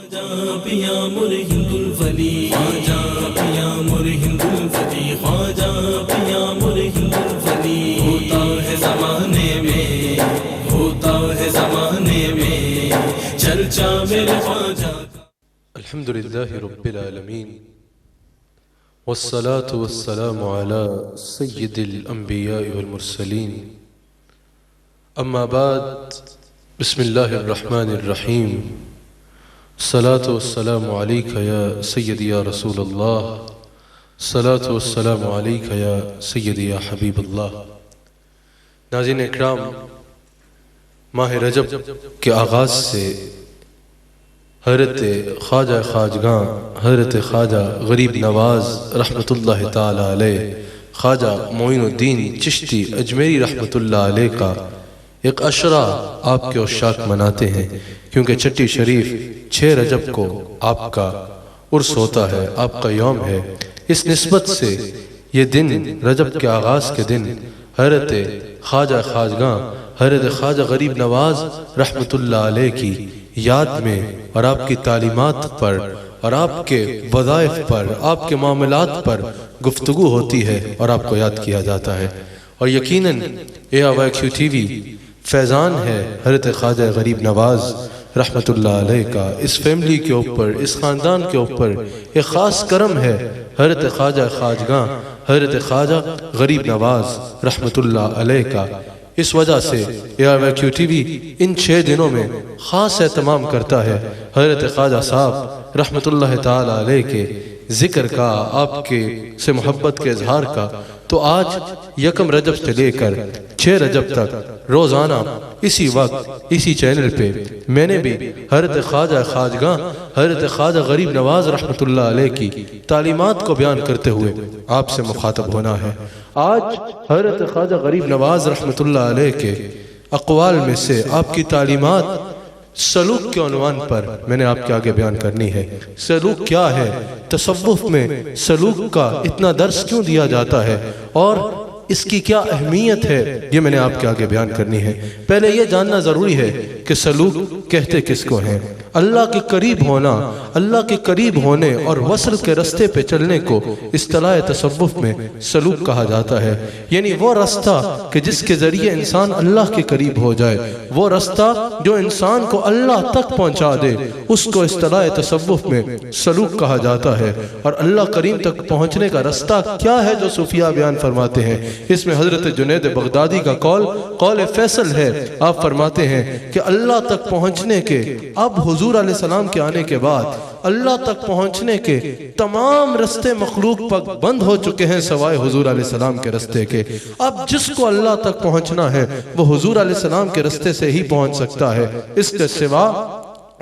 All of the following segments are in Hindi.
ख्वाजा पिया मुर हिंदुल वली, ख्वाजा पिया मुर हिंदुल वली, ख्वाजा पिया मुर हिंदुल वली। होता है ज़माने में, होता है ज़माने में चर्चा मेरे ख्वाजा। अल्हम्दुलिल्लाहि रब्बिल आलमीन वस्सलातु वस्सलामु अला सय्यिदिल अंबिया'i वल मुरसलीन, अम्मा बाद, बिस्मिल्लाहिर रहमानिर रहीम। सलातु वस्सलामु अलैका या सय्यदी या रसूलल्लाह, सलातु वस्सलामु अलैका या सय्यदी या हबीबल्लाह। नाज़रीन इकराम, माह रजब के आगाज़ से हज़रत ख्वाजा खाजगां हज़रत ख्वाजा गरीब नवाज़ रहमतुल्लाह ताला अलैह, ख्वाजा मोइनुद्दीन चिश्ती अजमेरी रहमतुल्लाह अलैह का एक अशरा आपके उशाक मनाते हैं, क्योंकि छठी शरीफ 6 रजब को आपका उर्स होता है, आपका यौम है। इस निस्बत से ये दिन रजब के आगाज़ के दिन हज़रत ख्वाजा खाजगां हज़रत ख्वाजा गरीब नवाज़ रहमतुल्लाह अलैह की याद में और आपकी तालीमात पर और आपके वज़ाइफ पर, आपके मामलात पर गुफ्तगू होती है और आपको याद किया जाता है। और यकीनन AIQ TV फैज़ान है हज़रत ख्वाजा गरीब नवाज़ रहमतुल्लाह अलैह का। इस फैमिली के ऊपर, इस ख़ानदान के ऊपर एक ख़ास करम है हज़रत ख्वाजा खाजगां हज़रत ख्वाजा गरीब नवाज़ रहमतुल्लाह अलैह का। इस वजह से AIQ TV इन 6 दिनों में ख़ास एहतमाम करता है हज़रत ख्वाजा साहब रहमतुल्लाह ताला अलैह के ज़िक्र का, आपके से मोहब्बत के इजहार का। तो आज 1 रजब से लेकर 6 रजब तक रोज़ाना इसी वक्त इसी चैनल पे मैंने भी हज़रत ख्वाजा खाजगां हज़रत ख्वाजा गरीब नवाज़ रहमतुल्लाह अलैह की तालीमात को बयान करते हुए आपसे मुखातब होना है। आज हज़रत ख्वाजा गरीब नवाज़ रहमतुल्लाह अलैह के अक़वाल में से आपकी तालीमात सलूक के उन्वान पर मैंने आपके आगे बयान करनी है। सलूक क्या है, तसव्वुफ़ में सलूक का इतना दर्स क्यों दिया जाता है और इसकी क्या अहमियत है, ये मैंने आपके आगे बयान करनी है। पहले ये जानना ज़रूरी है कि सलूक कहते किसको हैं। अल्लाह के करीब होना, अल्लाह के करीब होने और वसल के रास्ते पे चलने को इस्तिलाह तसव्वुफ़ में सलूक कहा जाता है। यानी वो रास्ता कि जिसके ज़रिए इंसान अल्लाह के करीब हो जाए, वो रास्ता जो इंसान को अल्लाह तक पहुँचा दे, उसको इस्तिलाह तसव्वुफ़ में सलूक कहा जाता है। और अल्लाह करीम तक पहुँचने का रास्ता क्या है जो सूफिया बयान फरमाते हैं, इसमें हज़रत जुनैद बगदादी का कौल फैसल है। आप फरमाते हैं कि अल्लाह तक पहुँचने के, अब हुजूर अलैहिस्सलाम के आने के बाद अल्लाह तक पहुँचने के तमाम रास्ते मखलूक पर बंद हो चुके हैं सवाए हुजूर अलैहिस्सलाम के रास्ते के। अब जिसको अल्लाह तक पहुँचना है वो हुजूर अलैहिस्सलाम के रास्ते से ही पहुँच सकता है, इसके सिवा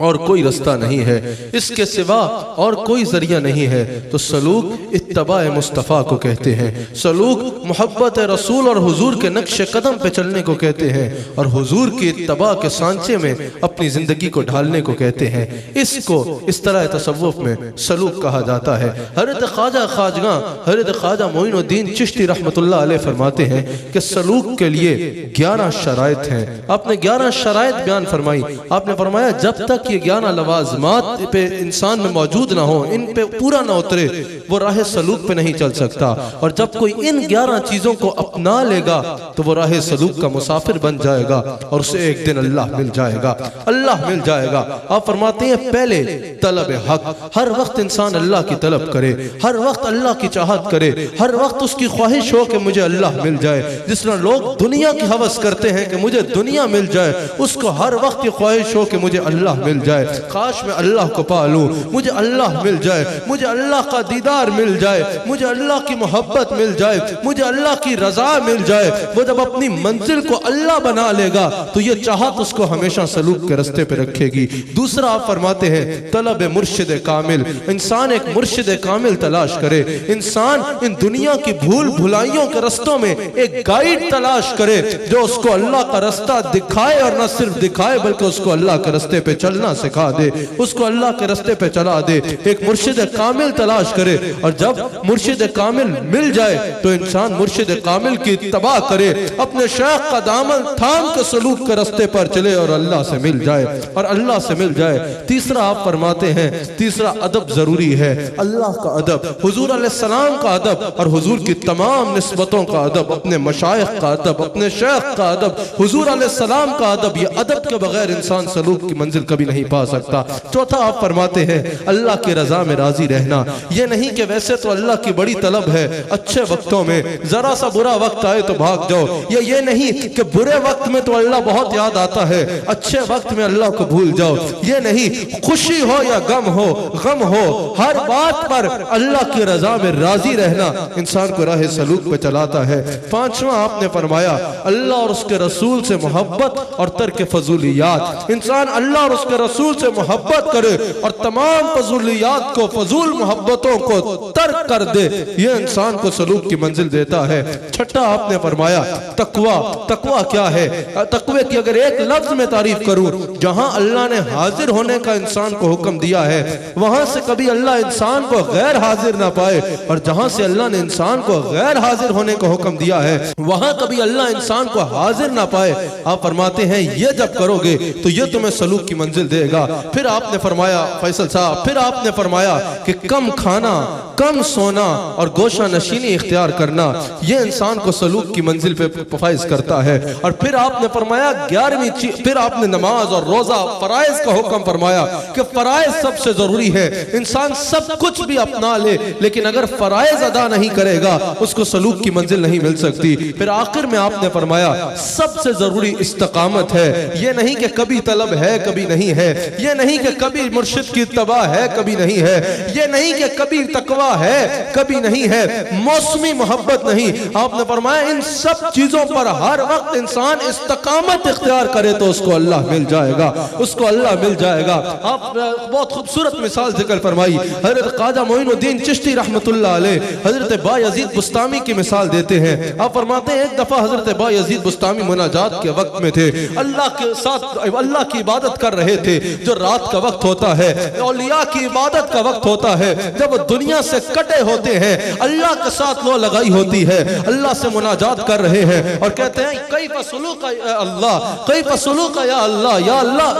और कोई रास्ता नहीं है, इसके सिवा और कोई जरिया नहीं है। तो सलूक इत्तबा मुस्तफ़ा को कहते हैं, सलूक मोहब्बत रसूल और हुजूर के नक्श कदम पे चलने को कहते हैं और हुजूर की इत्तबा के सांचे में अपनी ज़िंदगी को ढालने को कहते हैं। इसको इस तरह तसव्वुफ़ में सलूक कहा जाता है। हज़रत ख्वाजा खाजगां हज़रत ख्वाजा मोइनुद्दीन चिश्ती रहमतुल्लाह अलैह फरमाते हैं कि सलूक के लिए 11 शराइत हैं। आपने 11 शराइत बयान फरमाई। आपने फरमाया जब तक ये 11 लवाज़मात पे इंसान में मौजूद ना हो, इन पे पूरा ना उतरे, वो राह सलूक पे नहीं चल सकता। और जब कोई इन 11 चीज़ों को अपना लेगा तो वो राह सलूक का मुसाफिर बन जाएगा और उसे एक दिन अल्लाह मिल जाएगा, अल्लाह मिल जाएगा। आप फरमाते हैं पहले तलब हक, हर वक्त इंसान अल्लाह की तलब करे, हर वक्त अल्लाह की चाहत करे, हर वक्त उसकी ख्वाहिश हो कि मुझे अल्लाह मिल जाए। जिस तरह लोग दुनिया की हवस करते हैं कि मुझे दुनिया मिल जाए, उसको हर वक्त ये ख्वाहिश हो कि मुझे अल्लाह मिल जाए, काश मैं अल्लाह को पा लूं, मुझे अल्लाह मिल जाए, मुझे अल्लाह का दीदार मिल जाए, मुझे अल्लाह की मोहब्बत मिल जाए, मुझे अल्लाह की रजा मिल जाए। वो जब अपनी मंजिल को अल्लाह बना लेगा तो ये चाहत उसको हमेशा सलूक के रास्ते पे रखेगी। दूसरा आप फरमाते हैं तलब मुर्शिद कामिल, इंसान एक मुर्शिद कामिल तलाश करे, इंसान इन दुनिया की भूल भुलाइयों के रास्तों में एक गाइड तलाश करे जो उसको अल्लाह का रास्ता दिखाए और न सिर्फ दिखाए बल्कि उसको अल्लाह के रास्ते पे चलने चलना सिखा दे, उसको अल्लाह के रास्ते पे चला दे, एक मुर्शिद कामिल तलाश करे। और जब मुर्शिद कामिल मिल जाए तो इंसान मुर्शिद कामिल की इत्तबा करे, अपने शेख का दामन थाम के सलूक के रास्ते पर चले और अल्लाह से मिल जाए, और अल्लाह से मिल जाए। तीसरा आप फरमाते हैं, तीसरा अदब जरूरी है, अल्लाह का अदब, हुजूर अलैहिस्सलाम का अदब और हुजूर की तमाम निस्बतों का अदब, अपने मशाइख का अदब, अपने शेख का अदब, हुजूर अलैहिस्सलाम का अदब। ये अदब के बगैर इंसान सलूक की मंजिल कभी नहीं पा सकता। चौथा आप फरमाते हैं, अल्लाह की रजा में राजी रहना। ये नहीं कि वैसे तो अल्लाह की बड़ी तलब है, अच्छे वक्तों में जरा सा बुरा वक्त आए तो भाग जाओ, ये नहीं कि बुरे वक्त में तो अल्लाह बहुत याद आता है, अच्छे वक्त में अल्लाह को भूल जाओ। ये नहीं, खुशी हो या गम हो, हर बात पर अल्लाह की रजा में राजी रहना इंसान को राह सलूक पे चलाता है। पांचवा आपने फरमाया, अल्लाह और उसके रसूल से मोहब्बत और तर्क फजूलियात। इंसान अल्लाह और उसके रसूल से मोहब्बत करे और तमाम फजूलियात को, फजूल मोहब्बतों को तर्क कर दे, ये इंसान को सलूक की मंजिल देता है। छठा आपने फरमाया, तकवा। तकवा क्या है? तकवे की अगर एक लफ्ज में तारीफ करूं, जहां अल्लाह ने हाजिर होने का इंसान को हुक्म दिया है, वहां से कभी अल्लाह इंसान को गैर हाजिर ना पाए, और जहां से अल्लाह ने इंसान को गैर हाजिर होने का हुक्म दिया है, वहां कभी अल्लाह इंसान को हाजिर ना पाए। आप फरमाते हैं, ये जब करोगे तो ये तुम्हें सलूक की मंजिल देगा। फिर आपने फरमाया, फैसल साहब, फिर आपने फरमाया कि कम खाना, कम सोना और गोशा नशीनी इख्तियार करना, ये इंसान को सलूक की मंजिल पे फाइज करता है। और फिर आपने फरमाया 11वीं चीज, फिर आपने नमाज और रोजा फराइज का हुक्म फरमाया कि फराइज सबसे जरूरी है। इंसान सब कुछ भी अपना ले, लेकिन अगर फराइज अदा नहीं करेगा उसको सलूक की मंजिल नहीं मिल सकती। फिर आखिर में आपने फरमाया, सबसे जरूरी इस्तिकामत है। ये नहीं कि कभी तलब है कभी नहीं है, ये नहीं कि कभी मुर्शिद की इत्तबा है कभी नहीं है, ये नहीं कि कभी तकवा है कभी नहीं है, मौसमी मोहब्बत नहीं। आपने फरमाया इन सब चीजों पर हर वक्त इंसान इस्तिकामत इख्तियार करे तो उसको अल्लाह मिल जाएगा, उसको अल्लाह मिल जाएगा। आप बहुत खूबसूरत मिसाल जिक्र फरमाई, हजरत ख्वाजा मोइनुद्दीन चिश्ती रहमतुल्लाह अलैह हजरत बायजीद बुस्तामी की मिसाल देते हैं। आप फरमाते हैं, एक दफा हजरत बायजीद बुस्तामी मुनाजात के वक्त में थे, अल्लाह के साथ अल्लाह की इबादत कर रहे थे, जो रात का वक्त होता है, औलिया की इबादत का वक्त होता है, जब दुनिया से कटे होते हैं, अल्लाह के साथ लो लगाई होती है, अल्लाह से मुनाजात कर रहे हैं और कहते हैं, कई फसलू का या अल्लाह, कई फसलू का या अल्लाह, या अल्लाह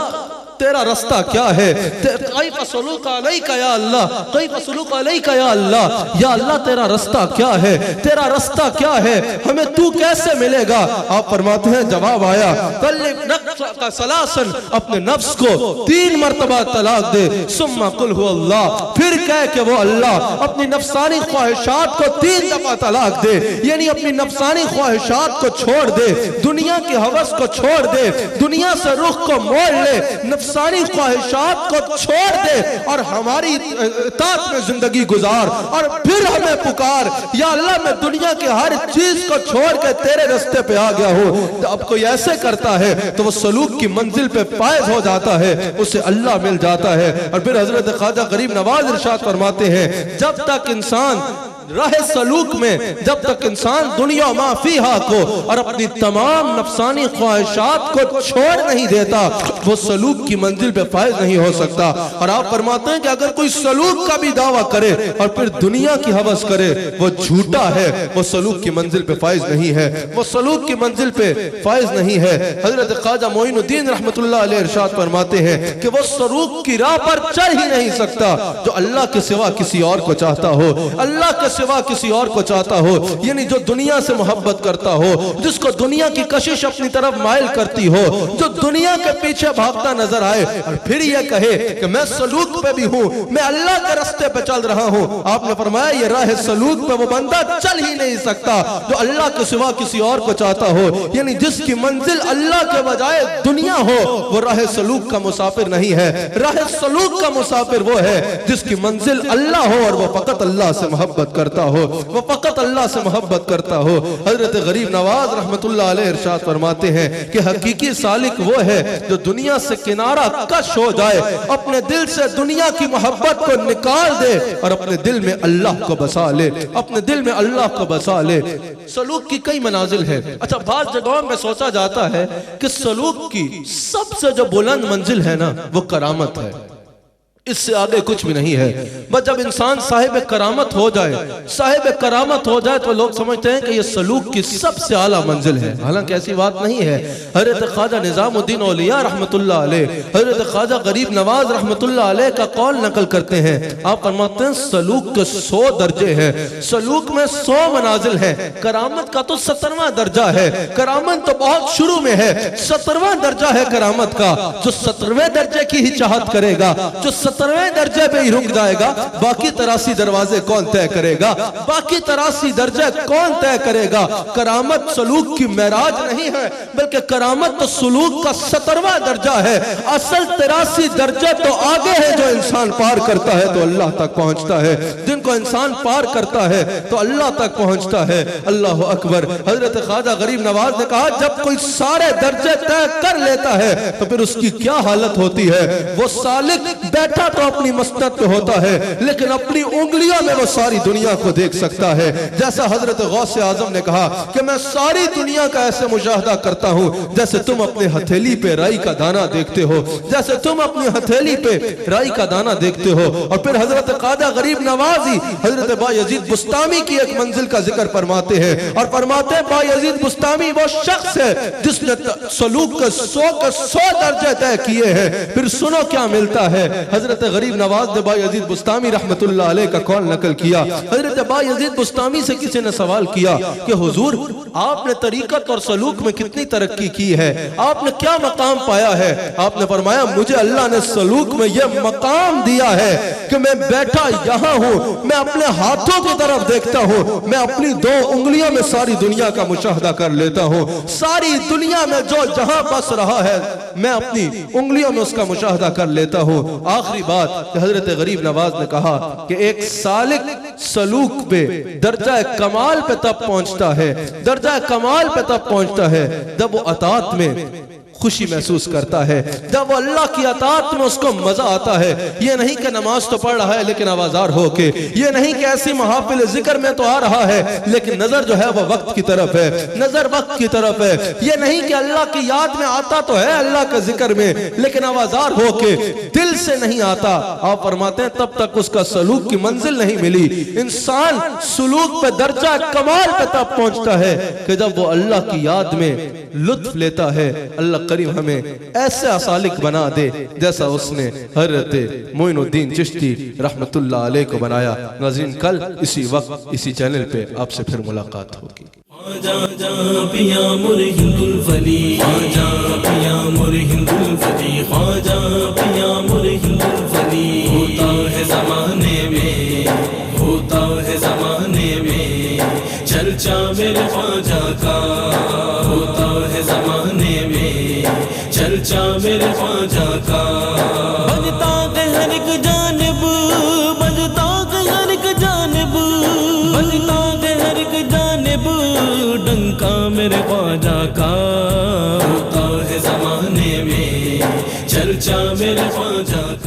तेरा रास्ता क्या है, कई फसलू का अलैका या अल्लाह, कई फसलू का अलैका या अल्लाह, या अल्लाह तेरा रास्ता क्या है, तेरा रास्ता क्या है, हमें तू कैसे मिलेगा। आप फरमाते हैं, जवाब आया, का सलासन, अपने नफ्स को 3 मरतबा तलाक दे, सुम्मा कुल हु अल्लाह, फिर कह के वो अल्लाह, अपनी नफ्सानी ख्वाहिशात को 3 दफा तलाक दे, यानी अपनी नफ्सानी ख्वाहिशात को छोड़ दे, दुनिया की हवस को छोड़ दे, दुनिया से रुख को मोड़ ले, नफ्सानी ख्वाहिशात को छोड़ दे और हमारी इताअत में जिंदगी गुजार, और फिर हमें पुकार, या अल्लाह मैं दुनिया के हर चीज को छोड़ के तेरे रास्ते पे आ गया हूँ। तो अब कोई ऐसे करता है तो वो सलूक की मंजिल पे फायज हो जाता है, उसे अल्लाह मिल जाता है। और फिर हजरत ख्वाजा गरीब नवाज इरशाद फरमाते हैं, जब तक इंसान राह सलूक में, जब तक इंसान दुनिया माफीहा को और अपनी तमाम नफसानी ख्वाहिशात को छोड़ नहीं देता, वो सलूक की मंजिल पे फायज नहीं हो सकता। और आप फरमाते हैं कि अगर कोई सलूक का भी दावा करे और फिर दुनिया की हवस करे, वो झूठा है, वो सलूक की मंजिल पे फायज नहीं है, वो सलूक की मंजिल पे फायज नहीं है। हजरत ख्वाजा मोइनुद्दीन रहमतुल्लाह अलैह इरशाद फरमाते हैं कि वो सलूक की राह पर चल ही नहीं सकता जो अल्लाह के सिवा किसी और को चाहता हो, अल्लाह के सिवा किसी और को चाहता हो, यानी जो दुनिया से मोहब्बत करता हो, जिसको दुनिया की कशिश अपनी तरफ माइल करती हो, जो दुनिया के पीछे भागता नजर आए और फिर यह कहे कि मैं सलूक पे भी हूं, मैं अल्लाह के रास्ते पे चल रहा हूं। आपने फरमाया ये राह सलूक पे वो बंदा चल ही नहीं सकता जो अल्लाह के सिवा किसी और को चाहता हो, यानी जिसकी मंजिल अल्लाह के बजाय दुनिया हो, वो राह सलूक का मुसाफिर नहीं है। राह सलूक का मुसाफिर वो है जिसकी मंजिल अल्लाह हो और वो फकत अल्लाह से मोहब्बत करता हो, वो फकत अल्लाह से मोहब्बत करता हो। हजरत गरीब नवाज रहमतुल्लाह अलैह इरशाद फरमाते हैं कि हकीकी सालिक वो है जो दुनिया से किनारा कश हो जाए, अपने दिल से दुनिया की मोहब्बत को निकाल दे और अपने दिल में अल्लाह को बसा ले, अपने दिल में अल्लाह को बसा ले। सलूक की कई मनाजिल है। अच्छा, बाज़ जगहों में सोचा जाता है कि सलूक की सबसे जो बुलंद मंजिल है ना, वो करामत है, इससे आगे कुछ भी नहीं है। बस जब इंसान साहिब करामत हो जाए, साहिब करामत हो जाए, तो लोग समझते हैं कि ये सलूक की सबसे आला मंजिल है। हालांकि ऐसी बात नहीं है। हजरत ख्वाजा निजामुद्दीन औलिया रहमतुल्लाह अलैह, हजरत ख्वाजा गरीब नवाज रहमतुल्लाह अलैह का कौल नकल करते हैं। आप फरमाते हैं सलूक के 100 दर्जे हैं, सलूक में 100 मनाजिल है। करामत का तो 17वां दर्जा है, करामत तो बहुत शुरू में है, 17वां दर्जा है करामत का। जो 17वें दर्जे की ही चाहत करेगा, जो 17वें दर्जे पे ही रुक जाएगा, बाकी 83 दरवाजे कौन तय करेगा, बाकी 83 दर्जे कौन तय करेगा। करामत सलूक की मेराज नहीं है, बल्कि करामत तो सलूक का 17वां दर्जा है। असल 83 दर्जे तो आगे है, जो इंसान पार करता है तो अल्लाह तक पहुंचता है, जिनको इंसान पार करता है तो अल्लाह तक पहुंचता है। अल्लाह अकबर। हजरत ख्वाजा गरीब नवाज ने कहा, जब कोई सारे दर्जे तय कर लेता है तो फिर उसकी क्या हालत होती है। वो सालिक बैठा तो अपनी मसनद पे होता है, लेकिन अपनी उंगलियों में वो सारी दुनिया को देख सकता है। जैसा हजरत गौसे आजम ने कहा कि मैं सारी दुनिया का ऐसे मुशाहदा करता हूं जैसे तुम अपने हथेली पे राई का दाना देखते हो, जैसे तुम अपनी हथेली पे राई का दाना देखते हो। और फिर हजरत ख्वाजा गरीब नवाजी हजरत बायजीद बुस्तामी की एक मंजिल का जिक्र फरमाते हैं और फरमाते हैं बायजीद बुस्तामी वो शख्स है जिसने सलूक के 100 दर्जे तय किए हैं। फिर सुनो क्या मिलता है। हजरत गरीब नवाज ने बायजीद बुस्तामी रहमतुल्लाह अलैह का कौल नकल किया। हजरत बायजीद बुस्तामी से किसी ने सवाल किया कि हुजूर, आपने तरीकत और सलूक में कितनी तरक्की की है, आपने क्या मकाम पाया है। आपने फरमाया, मुझे अल्लाह ने सलूक में यह मकाम दिया है कि मैं बैठा यहाँ हूँ, मैं अपने हाथों की तरफ देखता हूँ, मैं अपनी 2 उंगलियों में सारी दुनिया का मुशाहदा कर लेता हूँ। सारी दुनिया में जो जहां बस रहा है, मैं अपनी उंगलियों में उसका मुशाहदा कर लेता हूँ। आखिरी बात, हजरत गरीब नवाज ने कहा कि एक सालिक सलूक पे दर्जा कमाल पे तब पहुंचता है, दर्जा कमाल पे तब पहुंचता है जब वो अतात में खुशी महसूस करता है, जब वो अल्लाह की अतात में उसको मजा आता है। ये नहीं कि नमाज तो पढ़ रहा है लेकिन आवाजार होके, ये नहीं कि ऐसी महाफिल जिक्र में तो आ रहा है लेकिन नजर जो है वो वक्त की तरफ है, नजर वक्त की तरफ है। ये नहीं कि अल्लाह की याद में आता तो है अल्लाह के जिक्र में, लेकिन आवाजार होके दिल से नहीं आता। आप फरमाते हैं तब तक उसका सलूक की मंजिल नहीं मिली। इंसान सलूक पे दर्जा कमाल पे तब पहुंचता है कि जब वो अल्लाह की याद में लुत्फ लेता है। अल्लाह करीम हमें ऐसे सालिक बना दे जैसा उसने हजरत मोइनुद्दीन चिश्ती रहमतुल्लाह अलैह को बनाया। नाज़रीन, कल इसी वक्त इसी चैनल पे आपसे फिर मुलाकात होगी। ख्वाजा पिया मुरहिंदुल वली, ख्वाजा पिया मुरहिंदुल वली, ख्वाजा पिया मुरहिंदुल वली। होता है जमाने में, होता है जमाने में चर्चा मेरे ख्वाजा का, होता है जमाने में चर्चा मेरे ख्वाजा का। बजता है हर एक जानिब, बजता है हर एक जानिब, बजता है हर एक जानिब डंका मेरे ख्वाजा का। होता है जमाने में चर्चा मेरे ख्वाजा का।